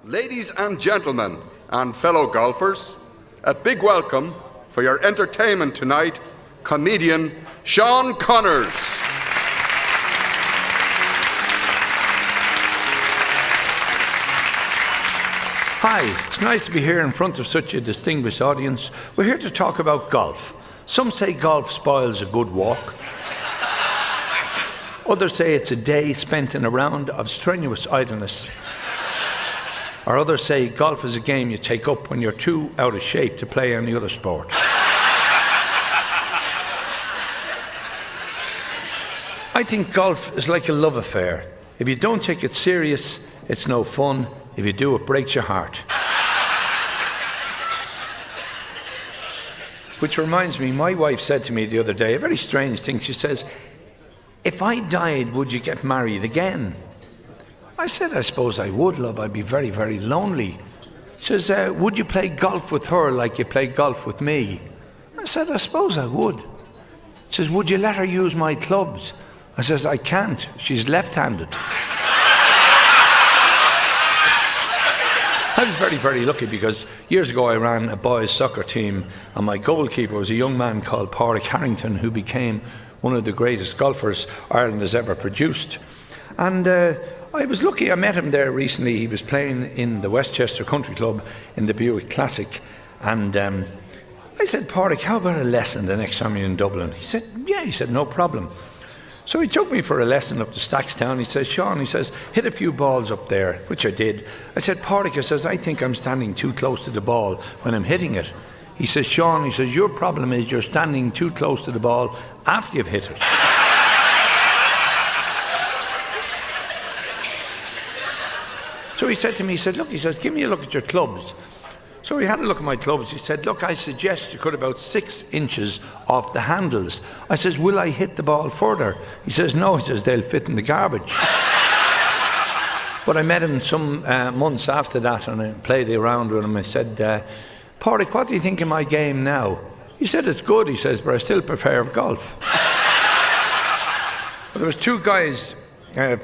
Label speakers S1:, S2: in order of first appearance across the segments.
S1: Ladies and gentlemen, and fellow golfers, a big welcome for your entertainment tonight, comedian Shaun Connors.
S2: Hi, it's nice to be here in front of such a distinguished audience. We're here to talk about golf. Some say golf spoils a good walk. Others say it's a day spent in a round of strenuous idleness. Or others say golf is a game you take up when you're too out of shape to play any other sport. I think golf is like a love affair. If you don't take it serious, it's no fun. If you do, it breaks your heart. Which reminds me, my wife said to me the other day, a very strange thing. She says, "If I died, would you get married again?" I said, "I suppose I would, love. I'd be very, very lonely." She says, "Would you play golf with her like you play golf with me?" I said, "I suppose I would." She says, "Would you let her use my clubs?" I says, "I can't. She's left-handed." I was very, very lucky because years ago I ran a boys' soccer team and my goalkeeper was a young man called Pádraig Harrington, who became one of the greatest golfers Ireland has ever produced. And I was lucky, I met him there recently. He was playing in the Westchester Country Club in the Buick Classic. And I said, "Pádraig, how about a lesson the next time you're in Dublin?" He said, "Yeah." He said, "No problem." So he took me for a lesson up to Stackstown. He says, "Shaun," he says, "hit a few balls up there," which I did. I said, "Pádraig," I says, "I think I'm standing too close to the ball when I'm hitting it." He says, "Shaun," he says, "your problem is you're standing too close to the ball after you've hit it." So he said to me, he said, "Look," he says, "give me a look at your clubs." So he had a look at my clubs. He said, "Look, I suggest you cut about 6 inches off the handles." I says, "Will I hit the ball further?" He says, "No," he says, "they'll fit in the garbage." But I met him some months after that and I played around with him. I said, "Pádraig, what do you think of my game now?" He said, "It's good," he says, "but I still prefer golf." But there was 2 guys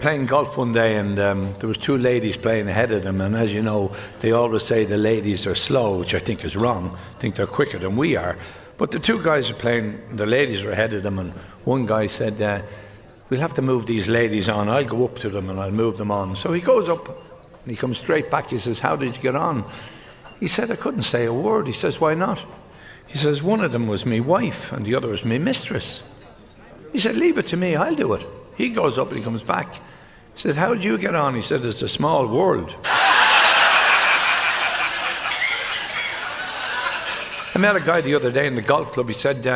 S2: playing golf one day, and there was 2 ladies playing ahead of them, and as you know, they always say the ladies are slow, which I think is wrong. I think they're quicker than we are. But the 2 guys are playing, the ladies were ahead of them, and one guy said, "We'll have to move these ladies on. I'll go up to them and I'll move them on." So he goes up and he comes straight back. He says, "How did you get on?" He said, "I couldn't say a word." He says, "Why not?" He says, "One of them was my wife and the other was my mistress." He said, "Leave it to me, I'll do it." He goes up and he comes back. He said, "How did you get on?" He said, "It's a small world." I met a guy the other day in the golf club. He said,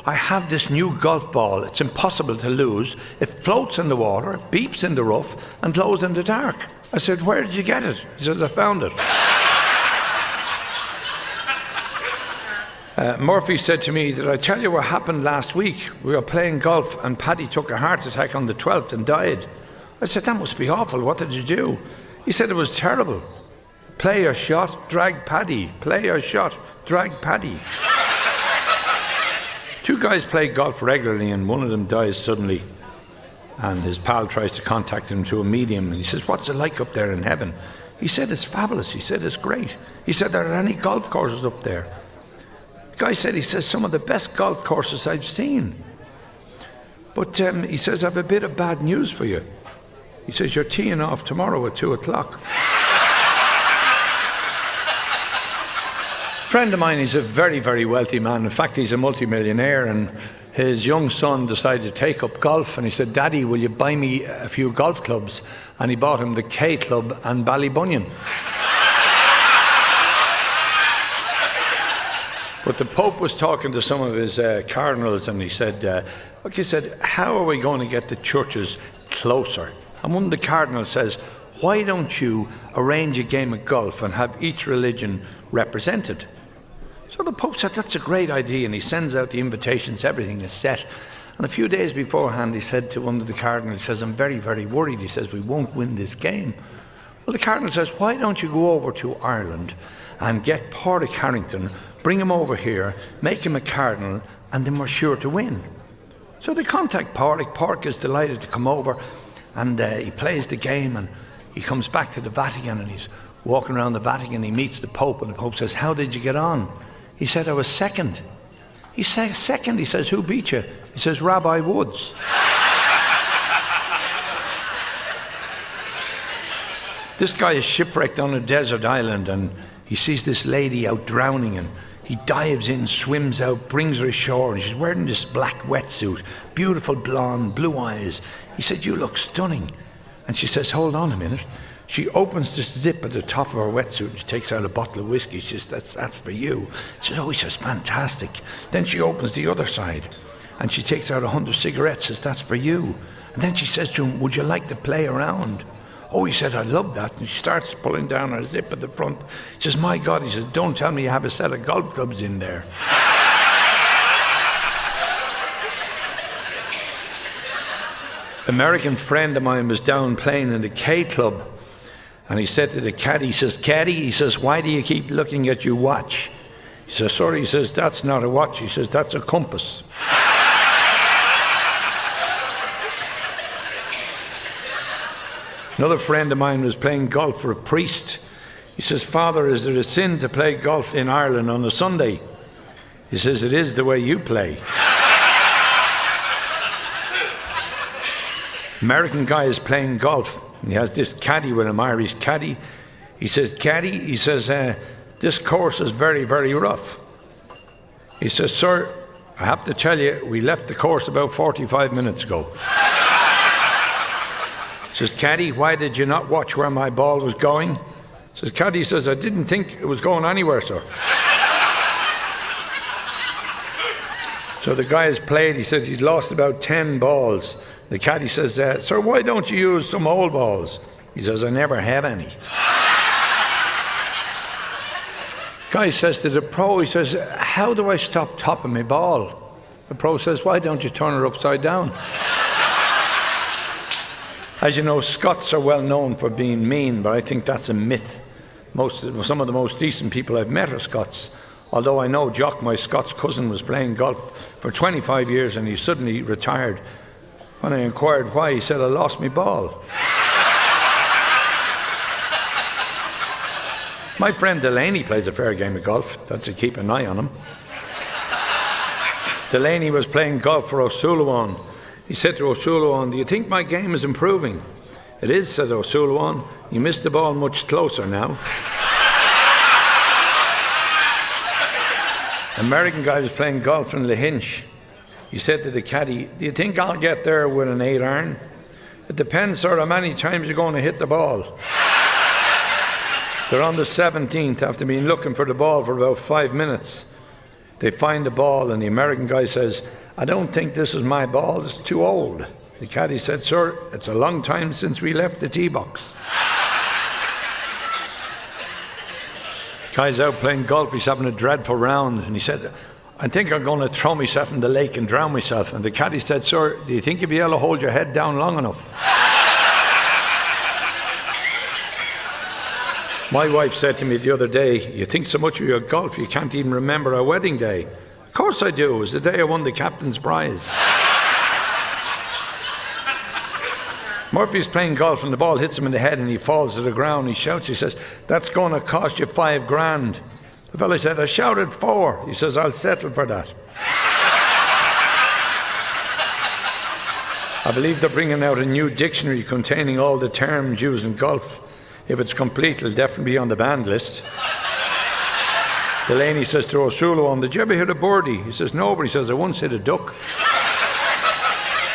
S2: "I have this new golf ball. It's impossible to lose. It floats in the water, beeps in the rough, and glows in the dark." I said, "Where did you get it?" He says, "I found it." Murphy said to me, "Did I tell you what happened last week? We were playing golf and Paddy took a heart attack on the 12th and died." I said, "That must be awful. What did you do?" He said, "It was terrible. Play your shot, drag Paddy. Play your shot, drag Paddy." 2 guys play golf regularly and one of them dies suddenly. And his pal tries to contact him through a medium and he says, "What's it like up there in heaven?" He said, "It's fabulous." He said, "It's great." He said, "Are there any golf courses up there?" The guy said, he says, "Some of the best golf courses I've seen." But he says, "I have a bit of bad news for you." He says, "You're teeing off tomorrow at 2 o'clock. A friend of mine, he's a very, very wealthy man. In fact, he's a multimillionaire, and his young son decided to take up golf, and he said, "Daddy, will you buy me a few golf clubs?" And he bought him the K Club and Ballybunion. But the Pope was talking to some of his cardinals and he said, "How are we going to get the churches closer?" And one of the cardinals says, "Why don't you arrange a game of golf and have each religion represented?" So the Pope said, "That's a great idea," and he sends out the invitations, everything is set. And a few days beforehand he said to one of the cardinals, he says, "I'm very, very worried." He says, "We won't win this game." Well, the cardinal says, "Why don't you go over to Ireland and get Pádraig Harrington, bring him over here, make him a cardinal, and then we're sure to win." So they contact Pádraig. Pádraig is delighted to come over, and he plays the game, and he comes back to the Vatican, and he's walking around the Vatican. He meets the Pope, and the Pope says, "How did you get on?" He said, "I was second." He said, "Second?" He says, "Who beat you?" He says, "Rabbi Woods." This guy is shipwrecked on a desert island, and he sees this lady out drowning, and he dives in, swims out, brings her ashore, and she's wearing this black wetsuit, beautiful blonde, blue eyes. He said, "You look stunning." And she says, "Hold on a minute." She opens this zip at the top of her wetsuit. She takes out a bottle of whiskey. She says, that's for you. She says, "Oh," he says, "fantastic." Then she opens the other side, and she takes out 100 cigarettes. Says, "That's for you." And then she says to him, "Would you like to play around?" "Oh," he said, "I love that." And she starts pulling down her zip at the front. He says, "My God," he says, "don't tell me you have a set of golf clubs in there." American friend of mine was down playing in the K Club, and he said to the caddy, he says, "Caddy," he says, "why do you keep looking at your watch?" He says, "Sorry," he says, "that's not a watch." He says, "That's a compass." Another friend of mine was playing golf for a priest. He says, "Father, is there a sin to play golf in Ireland on a Sunday?" He says, "It is the way you play." American guy is playing golf. He has this caddy with him, Irish caddy. He says, "Caddy," he says, "this course is very, very rough." He says, "Sir, I have to tell you, we left the course about 45 minutes ago." He says, "Caddy, why did you not watch where my ball was going?" He says, "Caddy," says, "I didn't think it was going anywhere, sir." So the guy has played. He says he's lost about 10 balls. The caddy says, "Sir, why don't you use some old balls?" He says, "I never have any." Guy says to the pro, he says, "How do I stop topping my ball?" The pro says, "Why don't you turn it upside down?" As you know, Scots are well known for being mean, but I think that's a myth. Some of the most decent people I've met are Scots. Although I know Jock, my Scots cousin, was playing golf for 25 years and he suddenly retired. When I inquired why, he said, "I lost my ball." My friend Delaney plays a fair game of golf. That's to keep an eye on him. Delaney was playing golf for O'Sullivan. He said to O'Sullivan, "Do you think my game is improving?" "It is," said O'Sullivan. "You missed the ball much closer now." American guy was playing golf in Lahinch. He said to the caddy, "Do you think I'll get there with an 8-iron?" "It depends, sir, how many times you're going to hit the ball." They're on the 17th after being looking for the ball for about 5 minutes. They find the ball and the American guy says, "I don't think this is my ball, it's too old." The caddy said, "Sir, it's a long time since we left the tee box." Guy's out playing golf, he's having a dreadful round, and he said, "I think I'm going to throw myself in the lake and drown myself." And the caddy said, "Sir, do you think you'll be able to hold your head down long enough?" My wife said to me the other day, "You think so much of your golf you can't even remember our wedding day." "Of course I do. It was the day I won the captain's prize." Murphy's playing golf and the ball hits him in the head and he falls to the ground. He shouts, he says, "That's going to cost you $5,000. The fellow said, "I shouted 4. He says, "I'll settle for that." I believe they're bringing out a new dictionary containing all the terms used in golf. If it's complete, it'll definitely be on the banned list. Delaney says to O'Sullivan, "Did you ever hit a birdie?" He says, "No," but he says, "I once hit a duck."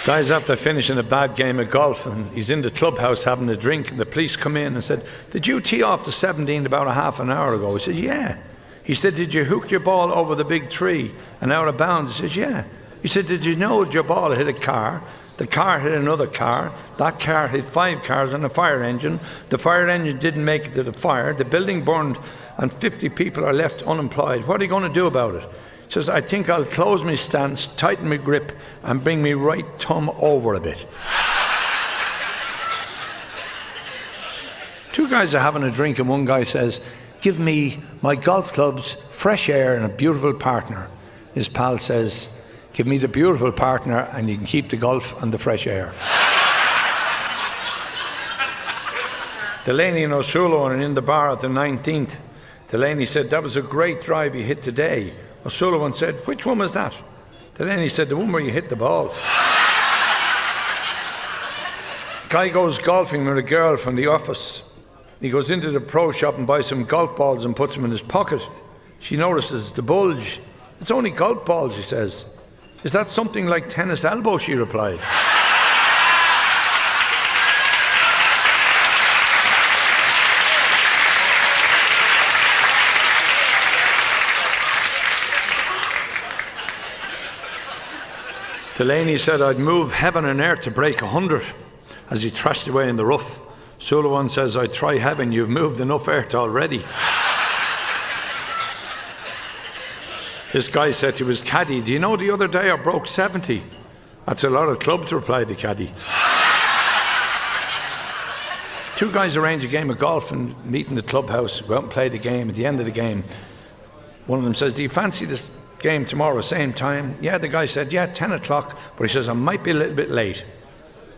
S2: Guy's after finishing a bad game of golf and he's in the clubhouse having a drink and the police come in and said, "Did you tee off the 17 about a half an hour ago?" He said, "Yeah." He said, "Did you hook your ball over the big tree and out of bounds?" He says, "Yeah." He said, "Did you know that your ball hit a car? The car hit another car. That car hit 5 cars and a fire engine. The fire engine didn't make it to the fire. The building burned and 50 people are left unemployed. What are you going to do about it?" He says, "I think I'll close my stance, tighten my grip and bring my right thumb over a bit." Two guys are having a drink and one guy says, "Give me my golf clubs, fresh air and a beautiful partner." His pal says, "Give me the beautiful partner and you can keep the golf and the fresh air." Delaney and O'Sullivan are in the bar at the 19th. Delaney said, "That was a great drive you hit today." O'Sullivan said, "Which one was that?" Delaney said, "The one where you hit the ball." Guy goes golfing with a girl from the office. He goes into the pro shop and buys some golf balls and puts them in his pocket. She notices the bulge. "It's only golf balls," he says. "Is that something like tennis elbow?" she replied. Delaney said, "I'd move heaven and earth to break 100 as he thrashed away in the rough." Sullivan says, "I'd try heaven, you've moved enough earth already." This guy said to his caddy, "Do you know the other day I broke 70? That's a lot of clubs," replied the caddy. Two guys arrange a game of golf and meet in the clubhouse, go out and play the game. At the end of the game, one of them says, "Do you fancy this game tomorrow, same time?" "Yeah," the guy said, "Yeah, 10 o'clock, but he says, I might be a little bit late."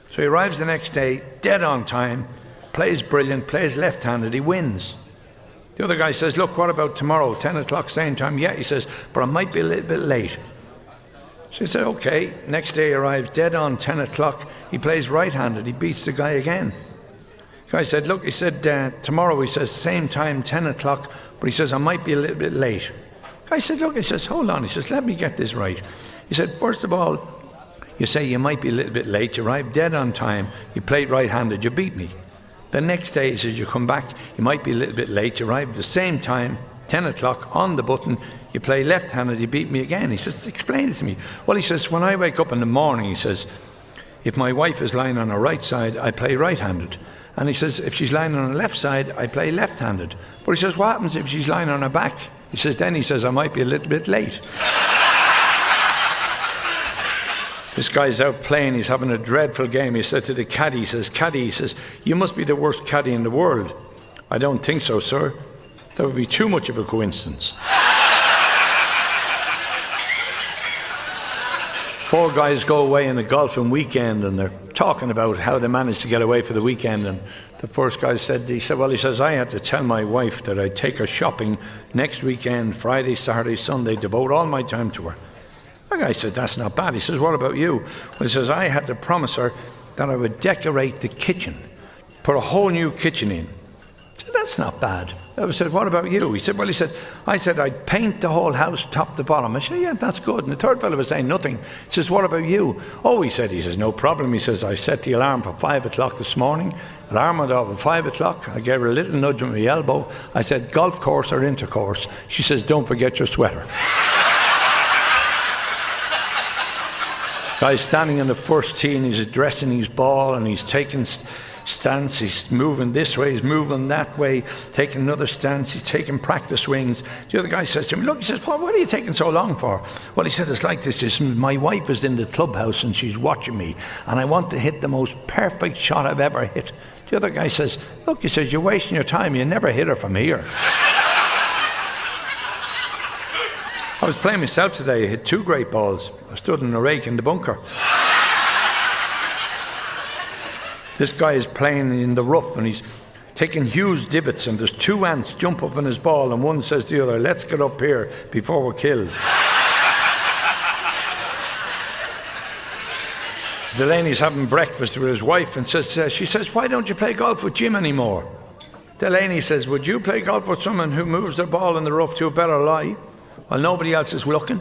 S2: So he arrives the next day, dead on time, plays brilliant, plays left-handed, he wins. The other guy says, "Look, what about tomorrow, 10 o'clock, same time?" "Yeah," he says, "but I might be a little bit late." So he said, "Okay." Next day he arrives, dead on 10 o'clock, he plays right-handed, he beats the guy again. The guy said, "Look," he said, "tomorrow," he says, "same time, 10 o'clock, but he says, I might be a little bit late." I said, "Look," he says, "hold on." He says, "Let me get this right." He said, "First of all, you say you might be a little bit late, you arrive dead on time, you played right-handed, you beat me. The next day," he says, "you come back, you might be a little bit late, you arrive at the same time, 10 o'clock, on the button, you play left-handed, you beat me again." He says, "Explain it to me." "Well," he says, "when I wake up in the morning," he says, "if my wife is lying on her right side, I play right-handed. And," he says, "if she's lying on her left side, I play left-handed. But," he says, "what happens if she's lying on her back?" He says, "Then," he says, "I might be a little bit late." This guy's out playing, he's having a dreadful game. He said to the caddy, he says, "Caddy," he says, "you must be the worst caddy in the world." "I don't think so, sir. That would be too much of a coincidence." Four guys go away on a golfing weekend and they're talking about how they managed to get away for the weekend. And the first guy said, "Well, he says, I had to tell my wife that I'd take her shopping next weekend, Friday, Saturday, Sunday, devote all my time to her." The guy said, "That's not bad." He says, "What about you?" Well, he says, "I had to promise her that I would decorate the kitchen, put a whole new kitchen in." I said, "That's not bad." I said, "What about you?" He said, "Well," he said, "I said I'd paint the whole house top to bottom." I said, "Yeah, that's good." And the third fellow was saying nothing. He says, "What about you?" "Oh," he says, "No problem." He says, "I set the alarm for 5 o'clock this morning. Alarm went off at 5 o'clock. I gave her a little nudge with my elbow. I said, 'Golf course or intercourse?' She says, 'Don't forget your sweater.'" Guy's standing on the first tee and he's addressing his ball and he's taking stance, he's moving this way, he's moving that way, taking another stance, he's taking practice swings. The other guy says to him, "Look," he says, "What are you taking so long for?" "Well," he said, "it's like this. My wife is in the clubhouse and she's watching me and I want to hit the most perfect shot I've ever hit." The other guy says, "Look," he says, "you're wasting your time. You never hit her from here." I was playing myself today. I hit 2 great balls. I stood in a rake in the bunker. This guy is playing in the rough and he's taking huge divots and there's 2 ants jump up on his ball and one says to the other, "Let's get up here before we're killed." Delaney's having breakfast with his wife and she says, "Why don't you play golf with Jim anymore?" Delaney says, "Would you play golf with someone who moves their ball in the rough to a better lie while nobody else is looking,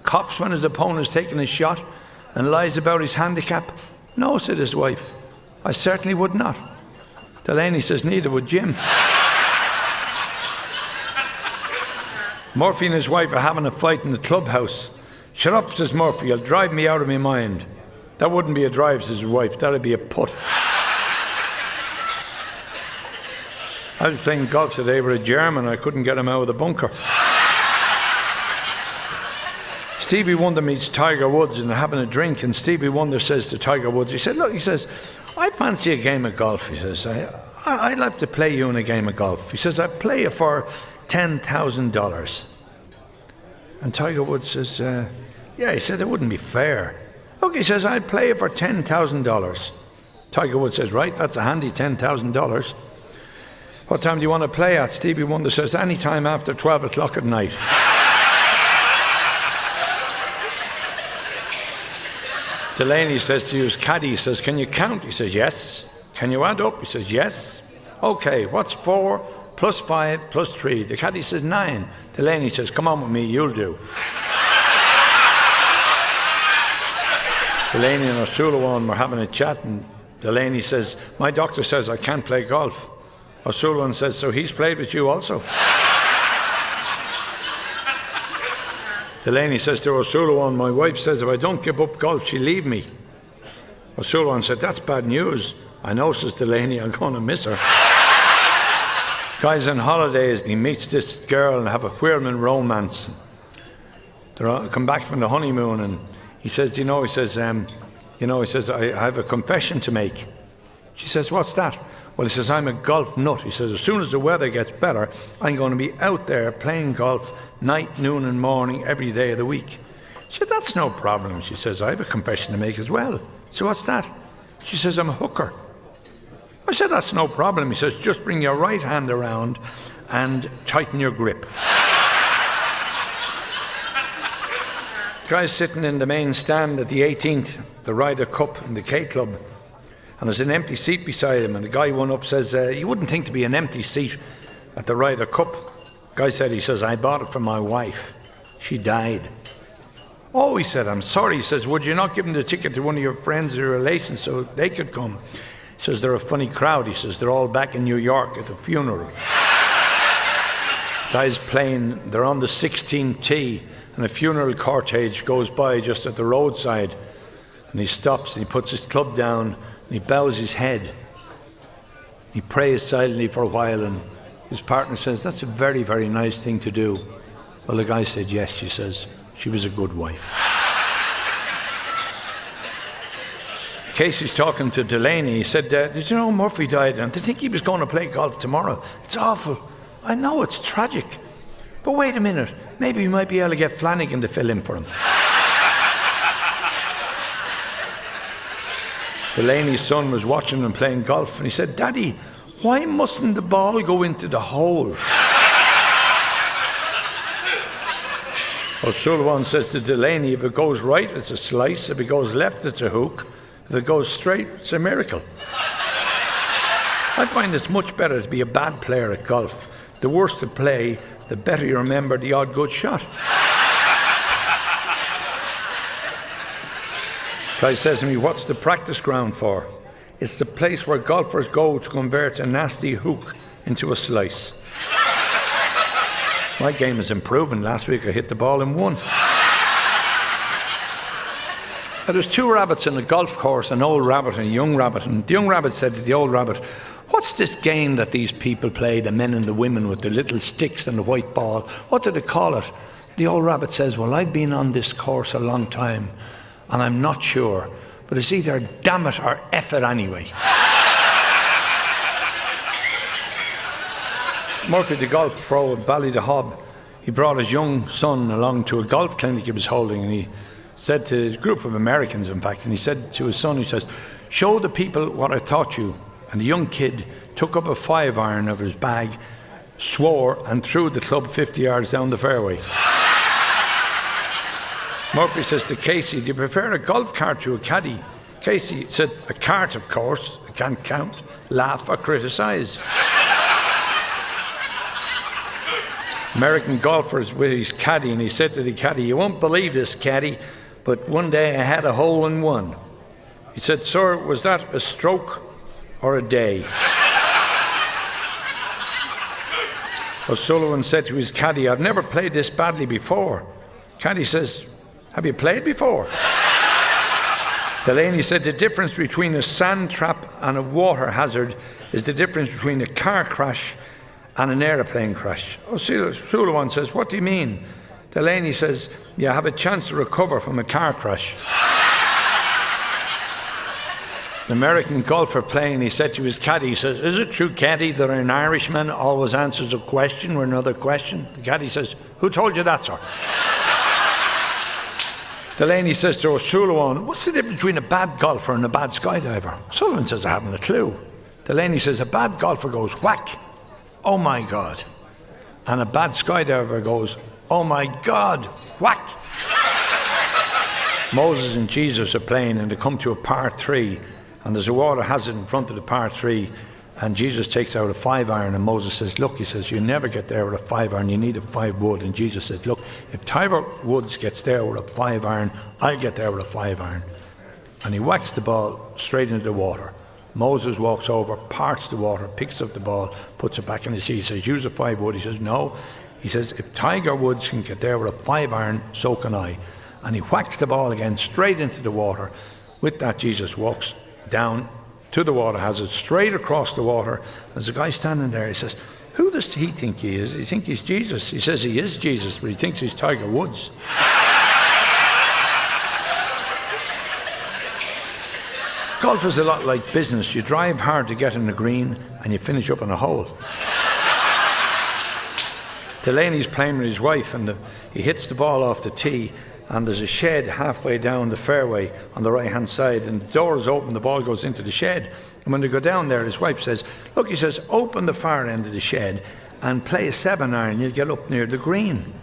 S2: coughs when his opponent's taking his shot, and lies about his handicap?" "No," said his wife, "I certainly would not." Delaney says, "Neither would Jim." Murphy and his wife are having a fight in the clubhouse. "Shut up," says Murphy, "you'll drive me out of my mind." "That wouldn't be a drive," says his wife, "that'd be a putt." I was playing golf today with a German. I couldn't get him out of the bunker. Stevie Wonder meets Tiger Woods and they're having a drink, and Stevie Wonder says to Tiger Woods, he said, "Look," he says, "I fancy a game of golf." He says, I'd like to play you in a game of golf." He says, "I'd play you for $10,000. And Tiger Woods says, "Yeah," he said, "it wouldn't be fair." "Look," he says, "I'd play you for $10,000. Tiger Woods says, "Right, that's a handy $10,000. What time do you want to play at? Stevie Wonder says, any time after 12 o'clock at night. Delaney says to his caddy, he says, can you count? He says, yes. Can you add up? He says, yes. Okay, what's 4 plus 5 plus 3? The caddy says 9. Delaney says, come on with me, you'll do. Delaney and O'Sullivan were having a chat, and Delaney says, my doctor says I can't play golf. O'Sullivan says, so he's played with you also? Delaney says to O'Sullivan, my wife says if I don't give up golf, she'll leave me. O'Sullivan said, that's bad news. I know, says Delaney, I'm going to miss her. Guy's on holidays, and he meets this girl and have a whirling romance. They come back from the honeymoon, and he says, I have a confession to make. She says, what's that? Well, he says, I'm a golf nut. He says, as soon as the weather gets better, I'm going to be out there playing golf night, noon and morning every day of the week. She said, that's no problem. She says, I have a confession to make as well. So what's that? She says, I'm a hooker. I said, that's no problem. He says, just bring your right hand around and tighten your grip. Guy's sitting in the main stand at the 18th, the Ryder Cup in the K Club, and there's an empty seat beside him, and the guy went up says, you wouldn't think to be an empty seat at the Ryder Cup. Guy said, he says, I bought it for my wife. She died. Oh, he said, I'm sorry. He says, would you not give him the ticket to one of your friends or relations so they could come? He says, they're a funny crowd. He says, they're all back in New York at the funeral. Guy's playing, they're on the 16th tee, and a funeral cortege goes by just at the roadside, and he stops and he puts his club down and he bows his head. He prays silently for a while, and his partner says, that's a very, very nice thing to do. Well, the guy said, yes. She says, she was a good wife. Casey's talking to Delaney. He said, did you know Murphy died? And to think he was going to play golf tomorrow. It's awful. I know, it's tragic. But wait a minute. Maybe we might be able to get Flanagan to fill in for him. Delaney's son was watching him playing golf, and he said, Daddy, why mustn't the ball go into the hole? O'Sullivan says to Delaney, if it goes right, it's a slice. If it goes left, it's a hook. If it goes straight, it's a miracle. I find it's much better to be a bad player at golf. The worse to play, the better you remember the odd good shot. Guy says to me, what's the practice ground for? It's the place where golfers go to convert a nasty hook into a slice. My game is improving. Last week I hit the ball in one. There was 2 rabbits in a golf course, an old rabbit and a young rabbit. And the young rabbit said to the old rabbit, what's this game that these people play, the men and the women with the little sticks and the white ball? What do they call it? The old rabbit says, well, I've been on this course a long time, and I'm not sure, but it's either damn it or F it anyway. Murphy, the golf pro at Ballydehob, he brought his young son along to a golf clinic he was holding, and he said to a group of Americans, in fact, and he said to his son, he says, show the people what I taught you. And the young kid took up a 5-iron of his bag, swore, and threw the club 50 yards down the fairway. Murphy says to Casey, do you prefer a golf cart to a caddy? Casey said, a cart, of course. I can't count, laugh, or criticise. American golfers with his caddy, and he said to the caddy, you won't believe this, caddy, but one day I had a hole in one. He said, sir, was that a stroke or a day? O'Sullivan said to his caddy, I've never played this badly before. Caddy says, have you played before? Delaney said the difference between a sand trap and a water hazard is the difference between a car crash and an aeroplane crash. O'Sullivan says, what do you mean? Delaney says, you have a chance to recover from a car crash. The American golfer playing, he said to his caddy, he says, is it true, caddy, that an Irishman always answers a question with another question? The caddy says, who told you that, sir? Delaney says to O'Sullivan, what's the difference between a bad golfer and a bad skydiver? O'Sullivan says, I haven't a clue. Delaney says, a bad golfer goes whack, "Oh my God." And a bad skydiver goes, "Oh my God," whack. Moses and Jesus are playing and they come to a par 3 and there's a water hazard in front of the par 3 and Jesus takes out a 5-iron and Moses says, "Look," he says, "you never get there with a 5-iron, you need a 5-wood." And Jesus says, "Look, if Tiger Woods gets there with a 5-iron, I'll get there with a 5-iron." And he whacks the ball straight into the water. Moses walks over, parts the water, picks up the ball, puts it back in the sea. He says, "Use a 5-wood." He says, "No." He says, "If Tiger Woods can get there with a 5-iron, so can I." And he whacks the ball again straight into the water. With that, Jesus walks down to the water hazard, straight across the water. There's a guy standing there. He says, "Who does he think he is? He thinks he's Jesus." He says he is Jesus, but he thinks he's Tiger Woods. Golf is a lot like business. You drive hard to get in the green and you finish up in a hole. Delaney's playing with his wife and he hits the ball off the tee and there's a shed halfway down the fairway on the right hand side and the door is open, the ball goes into the shed. And when they go down there, his wife says, "Look," he says, "open the far end of the shed and play a 7-iron, you'll get up near the green."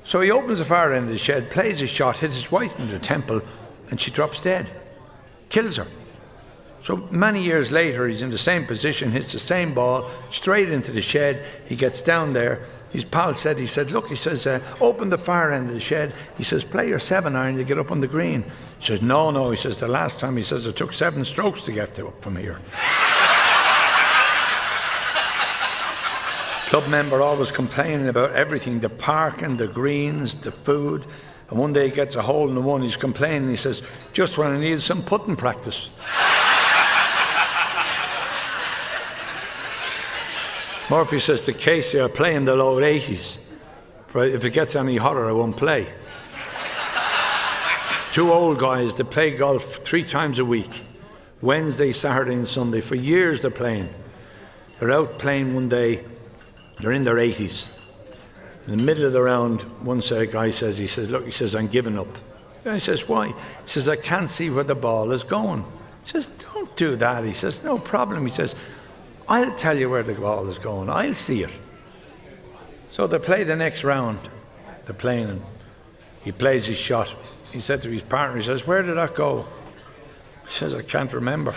S2: So he opens the far end of the shed, plays his shot, hits his wife in the temple and she drops dead. Kills her. So many years later, he's in the same position, hits the same ball, straight into the shed. He gets down there. His pal said, "Look," he says, "open the far end of the shed." He says, "Play your 7-iron, you get up on the green." He says, No. He says, "The last time," he says, "it took 7 strokes to get up from here." Club member always complaining about everything, the parking, the greens, the food. And one day he gets a hole in the one, he's complaining, he says, "Just when I needed some putting practice." Murphy says to Casey, "I play in the low 80s. If it gets any hotter, I won't play." 2 old guys that play golf 3 times a week, Wednesday, Saturday and Sunday. For years they're playing. They're out playing one day, they're in their 80s. In the middle of the round, one guy says, "Look," he says, "I'm giving up." The guy says, "Why?" He says, "I can't see where the ball is going." He says, "Don't do that." He says, "No problem." He says, "I'll tell you where the ball is going. I'll see it." So they play the next round. They're playing and he plays his shot. He said to his partner, he says, "Where did that go?" He says, "I can't remember."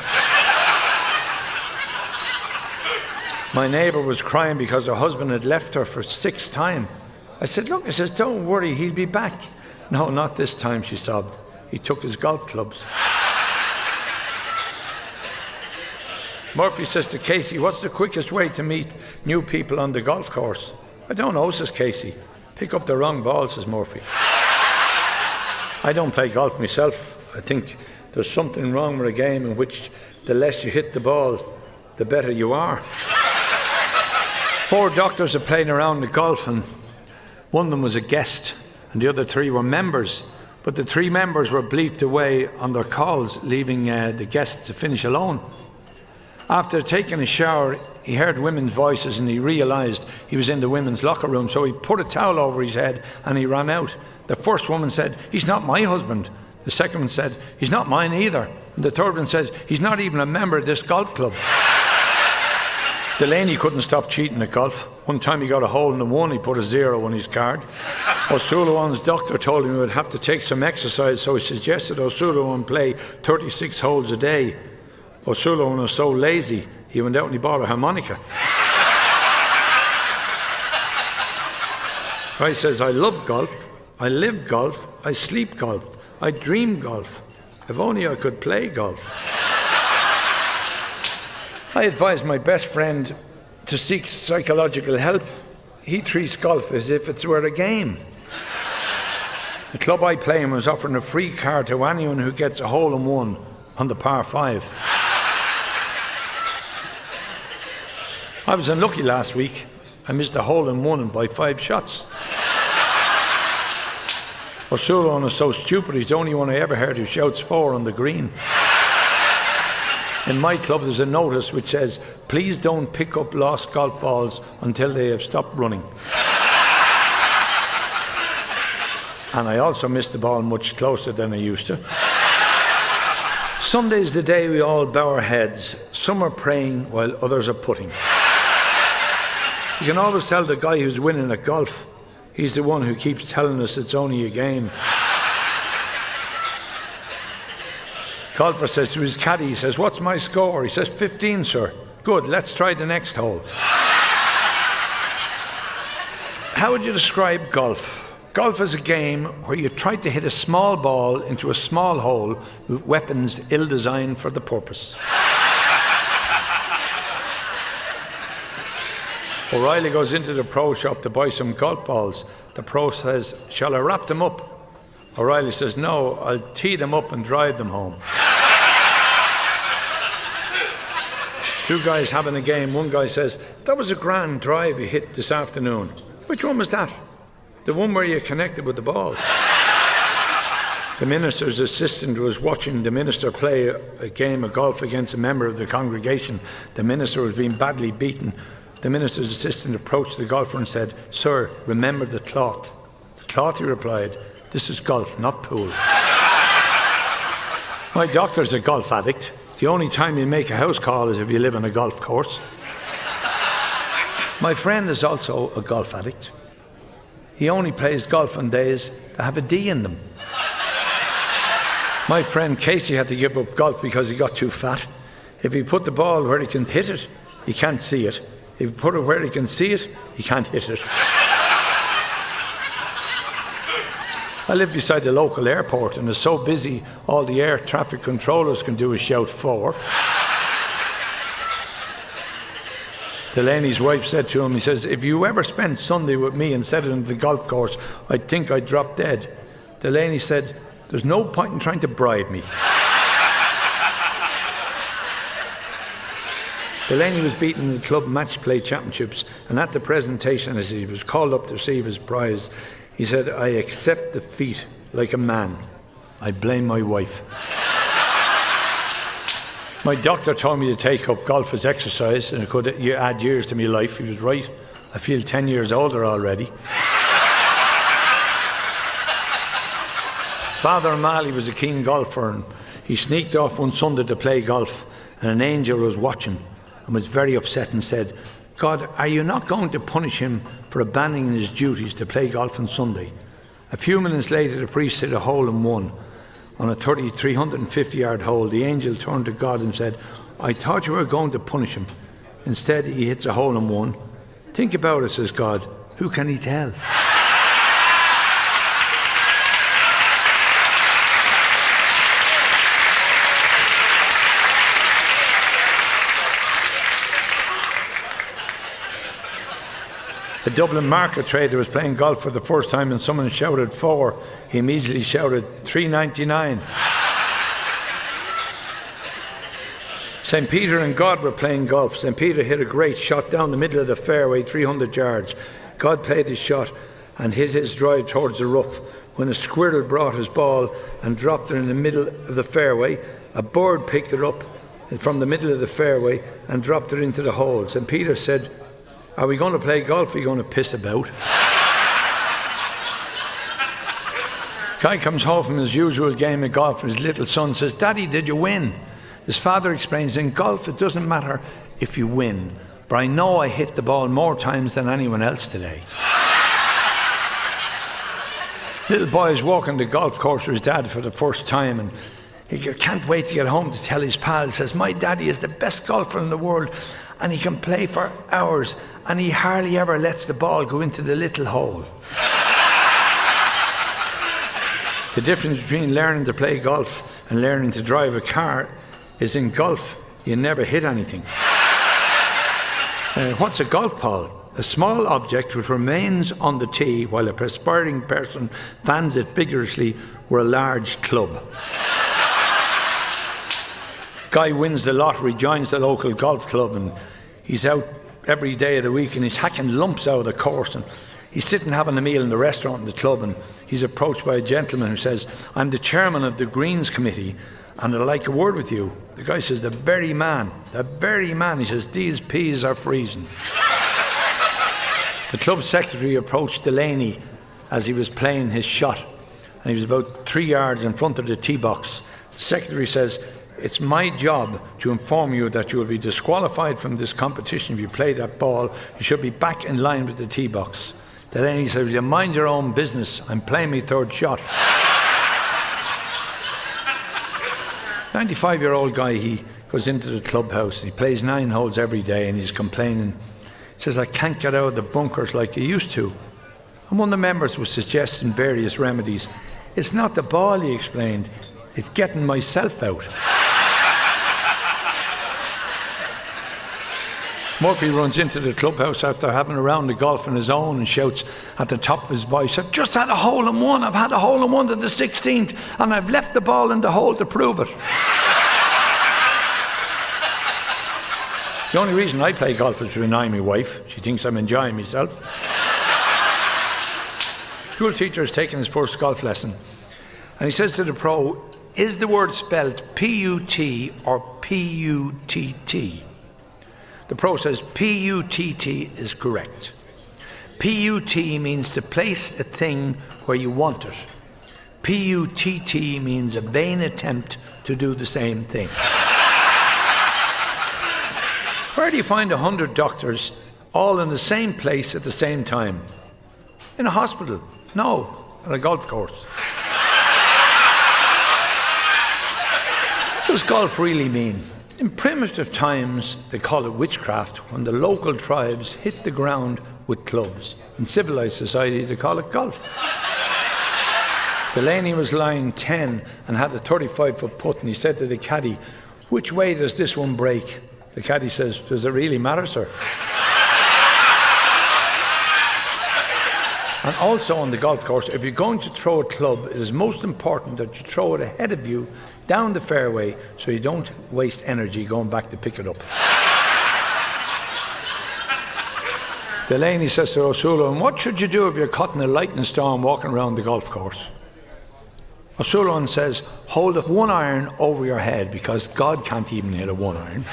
S2: My neighbour was crying because her husband had left her for 6th time. I said, "Look," he says, "don't worry, he'll be back." "No, not this time," she sobbed. "He took his golf clubs." Murphy says to Casey, "What's the quickest way to meet new people on the golf course?" "I don't know," says Casey. "Pick up the wrong ball," says Murphy. I don't play golf myself. I think there's something wrong with a game in which the less you hit the ball, the better you are. 4 doctors are playing around the golf and one of them was a guest and the other 3 were members. But the 3 members were bleeped away on their calls, leaving the guests to finish alone. After taking a shower, he heard women's voices and he realised he was in the women's locker room, so he put a towel over his head and he ran out. The first woman said, "He's not my husband." The second one said, "He's not mine either." And the third one said, "He's not even a member of this golf club." Delaney couldn't stop cheating at golf. One time he got a hole in the one, he put a 0 on his card. O'Sullivan's doctor told him he would have to take some exercise, so he suggested O'Sullivan play 36 holes a day. O'Sullivan was so lazy, he went out and he bought a harmonica. Guy says, "I love golf, I live golf, I sleep golf, I dream golf. If only I could play golf." I advise my best friend to seek psychological help. He treats golf as if it were a game. The club I play in was offering a free car to anyone who gets a hole in one on the par 5. I was unlucky last week. I missed a hole in one by 5 shots. O'Sullivan is so stupid, he's the only one I ever heard who shouts 4 on the green. In my club there's a notice which says, "Please don't pick up lost golf balls until they have stopped running." And I also missed the ball much closer than I used to. Sunday's the day we all bow our heads. Some are praying while others are putting. You can always tell the guy who's winning at golf. He's the one who keeps telling us it's only a game. Golfer says to his caddy, he says, "What's my score?" He says, 15, sir. "Good, let's try the next hole." How would you describe golf? Golf is a game where you try to hit a small ball into a small hole with weapons ill-designed for the purpose. O'Reilly goes into the pro shop to buy some golf balls. The pro says, "Shall I wrap them up?" O'Reilly says, "No, I'll tee them up and drive them home." Two guys having a game. One guy says, "That was a grand drive you hit this afternoon." "Which one was that?" "The one where you connected with the ball." The minister's assistant was watching the minister play a game of golf against a member of the congregation. The minister was being badly beaten. The minister's assistant approached the golfer and said, "Sir, remember the cloth." "The cloth," he replied. "This is golf, not pool." My doctor's a golf addict. The only time you make a house call is if you live on a golf course. My friend is also a golf addict. He only plays golf on days that have a D in them. My friend Casey had to give up golf because he got too fat. If he put the ball where he can hit it, he can't see it. If you put it where he can see it, he can't hit it. I live beside the local airport and it's so busy all the air traffic controllers can do is shout 4. Delaney's wife said to him, he says, "If you ever spent Sunday with me instead of the golf course, I'd think I'd drop dead." Delaney said, "There's no point in trying to bribe me." Delaney was beaten in the club match play championships, and at the presentation, as he was called up to receive his prize, he said, "I accept defeat like a man. I blame my wife." My doctor told me to take up golf as exercise, and it could add years to my life. He was right. I feel 10 years older already. Father O'Malley was a keen golfer, and he sneaked off one Sunday to play golf, and an angel was watching and was very upset and said, "God, are you not going to punish him for abandoning his duties to play golf on Sunday?" A few minutes later, the priest hit a hole-in-one on a 350-yard hole. The angel turned to God and said, "I thought you were going to punish him. Instead, he hits a hole-in-one. Think about it," says God. "Who can he tell?" A Dublin market trader was playing golf for the first time and someone shouted 4. He immediately shouted 399. St. Peter and God were playing golf. St. Peter hit a great shot down the middle of the fairway, 300 yards. God played his shot and hit his drive towards the rough. When a squirrel brought his ball and dropped it in the middle of the fairway, a bird picked it up from the middle of the fairway and dropped it into the hole. St. Peter said, "Are we going to play golf or are you going to piss about?" Guy comes home from his usual game of golf and his little son says, "Daddy, did you win?" His father explains, "In golf it doesn't matter if you win, but I know I hit the ball more times than anyone else today." Little boy is walking the golf course with his dad for the first time and he can't wait to get home to tell his pal. He says, "My daddy is the best golfer in the world and he can play for hours and he hardly ever lets the ball go into the little hole." The difference between learning to play golf and learning to drive a car is in golf, you never hit anything. What's a golf ball? A small object which remains on the tee while a perspiring person fans it vigorously with a large club. Guy wins the lottery, joins the local golf club, and he's out every day of the week and he's hacking lumps out of the course. And he's sitting having a meal in the restaurant in the club and he's approached by a gentleman who says, "I'm the chairman of the Greens Committee and I'd like a word with you." The guy says, the very man. He says, "These peas are freezing." The club secretary approached Delaney as he was playing his shot and he was about 3 yards in front of the tee box. The secretary says, it's my job to inform you that you will be disqualified from this competition if you play that ball. You should be back in line with the tee box. Delaney said, will you mind your own business? I'm playing my third shot. 95-year-old guy, he goes into the clubhouse. He plays 9 holes every day and he's complaining. He says, I can't get out of the bunkers like I used to. And one of the members was suggesting various remedies. It's not the ball, he explained. It's getting myself out. Murphy runs into the clubhouse after having a round of golf on his own and shouts at the top of his voice, I've just had a hole-in-one. I've had a hole-in-one to the 16th and I've left the ball in the hole to prove it. The only reason I play golf is to annoy my wife. She thinks I'm enjoying myself. School teacher is taking his first golf lesson and he says to the pro, is the word spelled P-U-T or P-U-T-T? The pro says P-U-T-T is correct. P-U-T means to place a thing where you want it. P-U-T-T means a vain attempt to do the same thing. Where do you find 100 doctors all in the same place at the same time? In a hospital? No, at a golf course. What does golf really mean? In primitive times, they call it witchcraft when the local tribes hit the ground with clubs. In civilized society, they call it golf. Delaney was lying 10 and had a 35-foot putt, and he said to the caddy, which way does this one break? The caddy says, does it really matter, sir? And also on the golf course, if you're going to throw a club, it is most important that you throw it ahead of you down the fairway so you don't waste energy going back to pick it up. Delaney says to O'Sullivan, what should you do if you're caught in a lightning storm walking around the golf course? O'Sullivan says, hold up one iron over your head because God can't even hit a one iron.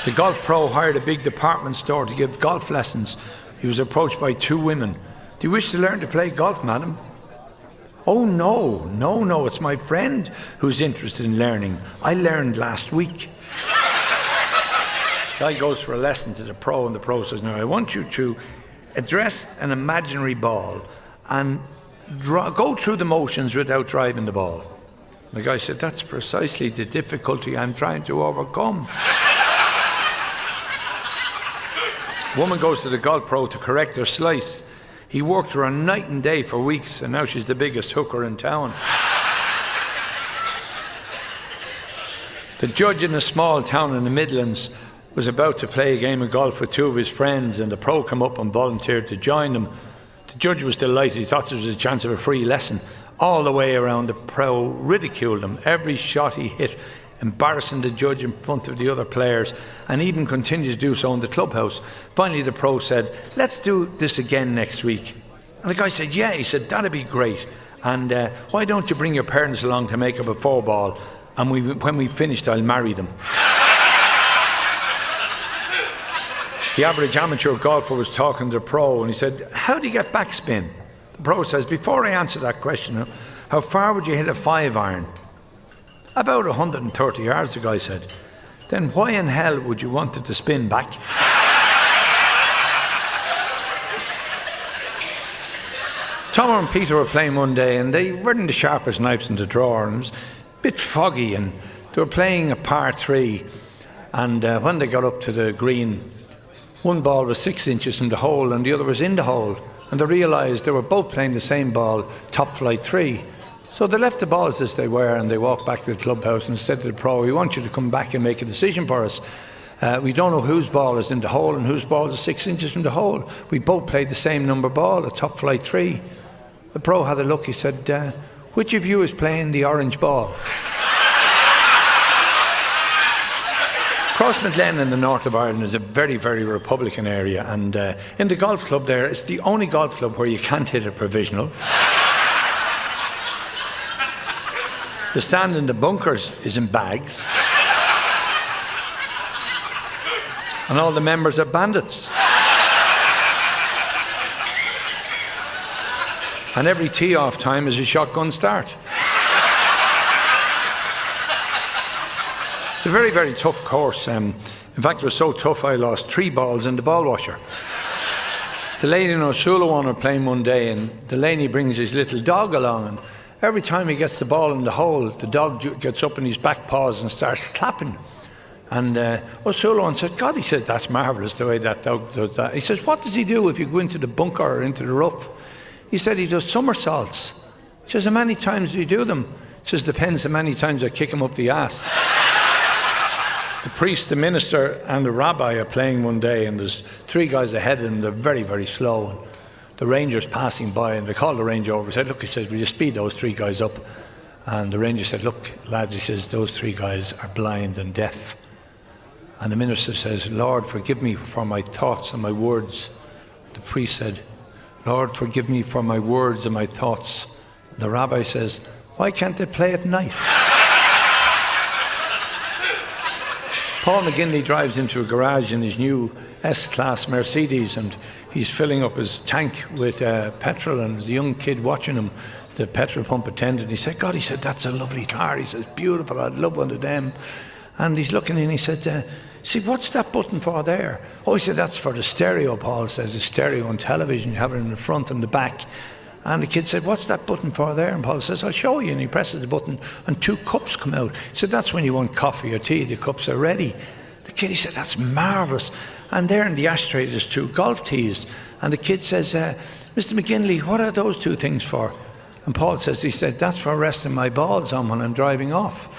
S2: The golf pro hired a big department store to give golf lessons. He was approached by 2 women. Do you wish to learn to play golf, madam? Oh, no, it's my friend who's interested in learning. I learned last week. Guy goes for a lesson to the pro, and the pro says, now I want you to address an imaginary ball and go through the motions without driving the ball. The guy said, that's precisely the difficulty I'm trying to overcome. Woman goes to the golf pro to correct her slice. He worked her night and day for weeks, and now she's the biggest hooker in town. The judge in a small town in the Midlands was about to play a game of golf with 2 of his friends, and the pro came up and volunteered to join them. The judge was delighted. He thought there was a chance of a free lesson. All the way around, the pro ridiculed him. Every shot he hit, embarrassing the judge in front of the other players, and even continued to do so in the clubhouse. Finally, the pro said, let's do this again next week. And the guy said, yeah. He said, that'd be great. And why don't you bring your parents along to make up a 4-ball, and when we finished, I'll marry them. The average amateur golfer was talking to the pro, and he said, how do you get backspin? The pro says, before I answer that question, how far would you hit a 5-iron? About 130 yards, the guy said. Then why in hell would you want it to spin back? Tom and Peter were playing one day, and they weren't the sharpest knives in the drawer, and it was a bit foggy, and they were playing a par 3, and when they got up to the green, one ball was 6 inches from the hole and the other was in the hole, and they realised they were both playing the same ball, top flight 3. So they left the balls as they were, and they walked back to the clubhouse and said to the pro, we want you to come back and make a decision for us. We don't know whose ball is in the hole and whose ball is 6 inches from the hole. We both played the same number ball, a top flight 3. The pro had a look. He said, which of you is playing the orange ball? Crossmaglen in the north of Ireland is a very, very Republican area, and in the golf club there, it's the only golf club where you can't hit a provisional. The sand in the bunkers is in bags. And all the members are bandits. And every tee-off time is a shotgun start. It's a very, very tough course. In fact, it was so tough I lost 3 balls in the ball washer. Delaney and O'Sullivan are playing one day, and Delaney brings his little dog along, and every time he gets the ball in the hole, the dog gets up in his back paws and starts clapping. And O'Sullivan said, God, he said, that's marvellous the way that dog does that. He says, what does he do if you go into the bunker or into the rough? He said, he does somersaults. He says, how many times do you do them? He says, depends how many times I kick him up the ass. The priest, the minister, and the rabbi are playing one day, and there's 3 guys ahead of them. They're very, very slow. And the ranger's passing by, and they called the ranger over. He said, look, he says, will you speed those 3 guys up? And the ranger said, look, lads, he says, those 3 guys are blind and deaf. And the minister says, Lord, forgive me for my thoughts and my words. The priest said, Lord, forgive me for my words and my thoughts. The rabbi says, why can't they play at night? Paul McGinley drives into a garage in his new S-Class Mercedes, and he's filling up his tank with petrol, and there's a young kid watching him, the petrol pump attendant. He said, God, he said, that's a lovely car. He says, beautiful, I'd love one of them. And he's looking in, he said, see, what's that button for there? Oh, he said, that's for the stereo, Paul says, the stereo and television. You have it in the front and the back. And the kid said, what's that button for there? And Paul says, I'll show you. And he presses the button, and 2 cups come out. He said, that's when you want coffee or tea, the cups are ready. The kid, he said, that's marvellous. And there in the ashtray, there's 2 golf tees. And the kid says, Mr. McGinley, what are those 2 things for? And Paul says, he said, that's for resting my balls on when I'm driving off.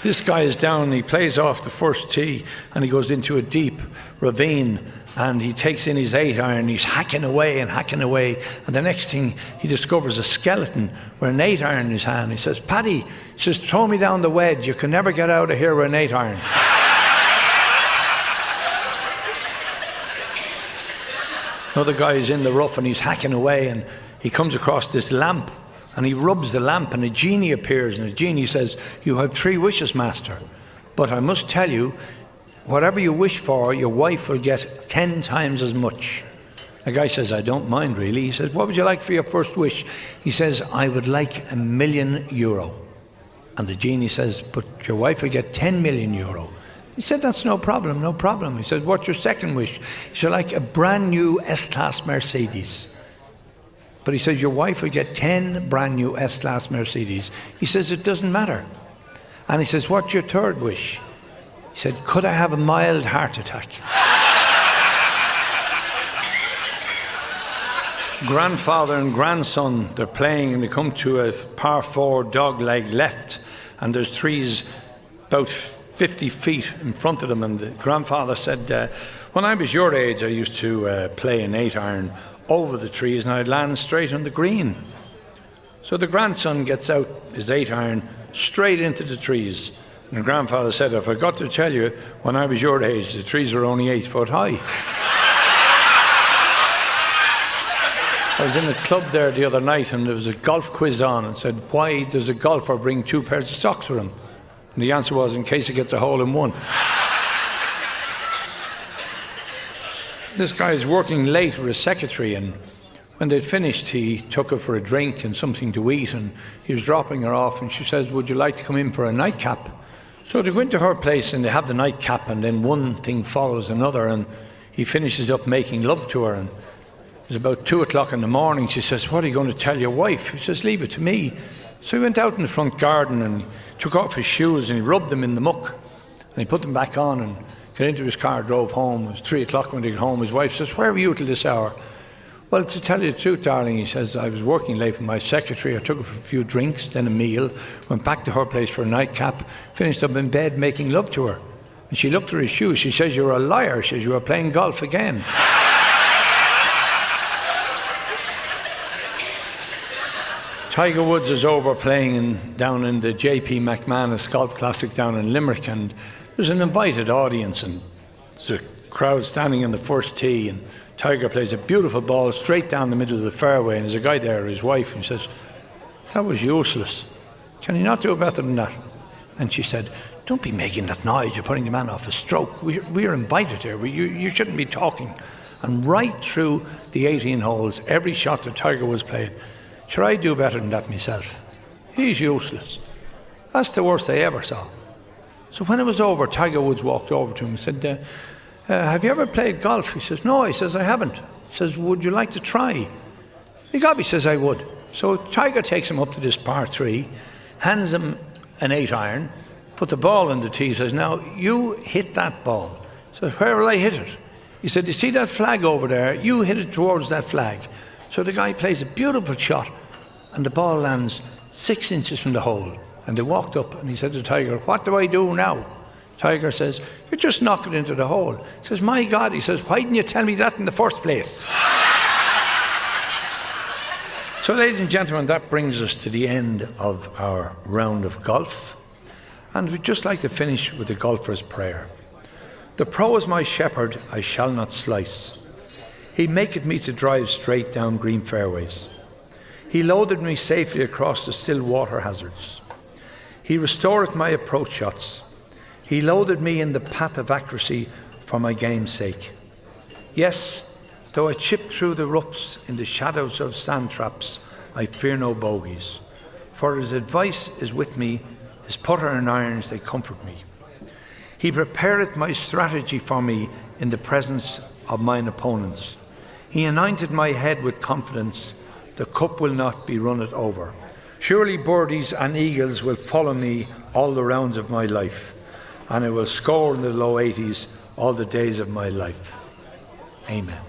S2: This guy is down, he plays off the first tee, and he goes into a deep ravine, and he takes in his 8-iron, he's hacking away, and the next thing he discovers a skeleton with an 8-iron in his hand. He says, Paddy, he says, throw me down the wedge, you can never get out of here with an 8-iron. Another guy is in the rough, and he's hacking away, and he comes across this lamp, and he rubs the lamp, and a genie appears, and the genie says, you have 3 wishes, master, but I must tell you, whatever you wish for, your wife will get 10 times as much. The guy says, I don't mind really. He says, what would you like for your first wish? He says, I would like €1,000,000. And the genie says, but your wife will get €10,000,000. He said, that's no problem, no problem. He said, what's your second wish? He said, like a brand new S-Class Mercedes. But he says, your wife will get 10 brand new S-Class Mercedes. He says, it doesn't matter. And he says, what's your third wish? He said, could I have a mild heart attack? Grandfather and grandson, they're playing, and they come to a par 4 dog leg left, and there's trees about 50 feet in front of them. And the grandfather said, when I was your age, I used to play an 8-iron over the trees, and I'd land straight on the green. So the grandson gets out his 8-iron straight into the trees. And the grandfather said, I forgot to tell you, when I was your age, the trees were only 8 foot high. I was in a club there the other night, and there was a golf quiz on, and said, why does a golfer bring 2 pairs of socks with him? And the answer was, in case he gets a hole in one. This guy is working late with his secretary, and when they'd finished, he took her for a drink and something to eat, and he was dropping her off, and she says, would you like to come in for a nightcap? So they go into her place, and they have the nightcap, and then one thing follows another, and he finishes up making love to her, and it's about 2 o'clock in the morning. She says, what are you going to tell your wife? He says, leave it to me. So he went out in the front garden, and he took off his shoes, and he rubbed them in the muck, and he put them back on, and got into his car, drove home. It was 3 o'clock when he got home. His wife says, where were you till this hour? Well, to tell you the truth, darling, he says, I was working late with my secretary. I took her for a few drinks, then a meal, went back to her place for a nightcap, finished up in bed making love to her. And she looked at his shoes. She says, you're a liar. She says, you were playing golf again. Tiger Woods is over playing down in the J.P. McManus Golf Classic down in Limerick, and there's an invited audience, and there's a crowd standing on the first tee, and Tiger plays a beautiful ball straight down the middle of the fairway, and there's a guy there, his wife, and he says, that was useless. Can you not do better than that? And she said, don't be making that noise. You're putting the man off a stroke. We are invited here. You shouldn't be talking. And right through the 18 holes, every shot that Tiger Woods played, sure, I do better than that myself. He's useless. That's the worst I ever saw. So when it was over, Tiger Woods walked over to him and said, have you ever played golf? He says, no. He says, I haven't. He says, would you like to try? He got me, says, I would. So Tiger takes him up to this par 3, hands him an 8-iron, put the ball in the tee, says, now you hit that ball. He says, where will I hit it? He said, you see that flag over there? You hit it towards that flag. So the guy plays a beautiful shot and the ball lands 6 inches from the hole. And they walked up and he said to Tiger, what do I do now? Tiger says, you just knock it into the hole. He says, my God, he says, why didn't you tell me that in the first place? So, ladies and gentlemen, that brings us to the end of our round of golf. And we'd just like to finish with the golfer's prayer. The pro is my shepherd, I shall not slice. He maketh me to drive straight down green fairways. He loaded me safely across the still water hazards. He restoreth my approach shots. He loaded me in the path of accuracy for my game's sake. Yes, though I chip through the roughs in the shadows of sand traps, I fear no bogies. For his advice is with me, his putter and irons, they comfort me. He prepareth my strategy for me in the presence of mine opponents. He anointed my head with confidence, the cup will not be runneth over. Surely birdies and eagles will follow me all the rounds of my life, and I will score in the low 80s all the days of my life. Amen.